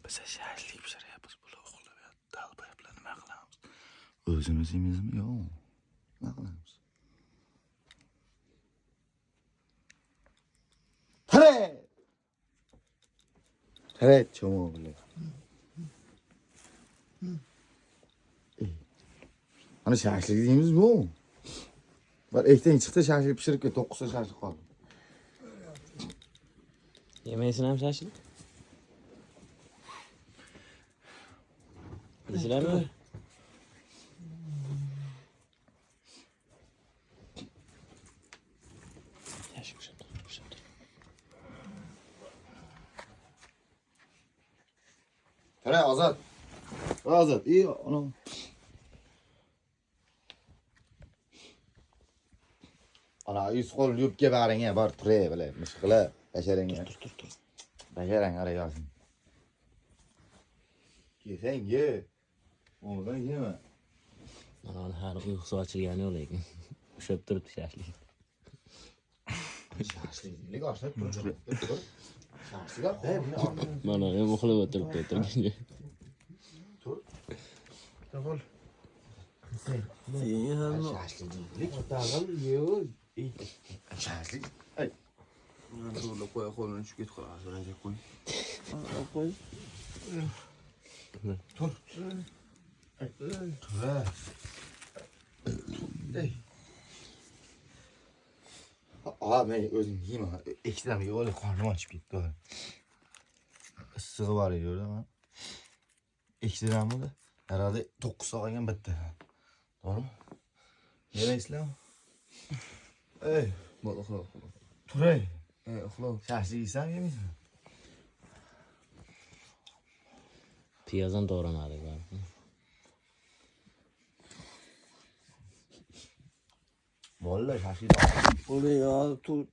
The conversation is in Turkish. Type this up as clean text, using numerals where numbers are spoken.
Bize şahitlik bir şey yapız. Bunu okulda veya dalba yapılanı mı akılamız? Özümüz imiz mi? Yok. Ne akılamız? Tere! Tere çoğu bile. Hani şahitlik dediğimiz bu. Var ekten çıktı şahitlik pişirip ki 9'da şahitlik kaldı. Yemeğisine mi şaşırdık? Bizler mi? Yaşım şurada. Tere Azat. Azat iyi onu. Ana yüz kol yürüp geberin ya bar tere böyle mışkıla. Beşerin ya. Dur. Beşerin araya yazın. Ye sen ye. Oradan yeme. Anan her uykusu açılgan yol ekin. Uşab turibdi şaşlik. Şahitlik aşık dur. Şahitlik yap. Mana ham uxlab o'tiribdi. Dur. Davul. Şahitlik. Dağıl yiyor. Şahitlik. Ay. Dur koy kolunu şu git koy. Önce koy. Koy. Dur. Ay. Dur. Ey. Aa ben özüm yiyeyim ha. İkisinden bir öyle karnım açıp gitti öyle. Isığı var ediyor ama. İkisinden bu da herhalde 9 saat bitti. Doğru mu? Yemeyiz lan. Ey. Bol uxla. Turay. Uxla. Şahsi yiysen yemeyiz mi? Piyazdan doğramadık var. Vallahi şahsi Oraya tu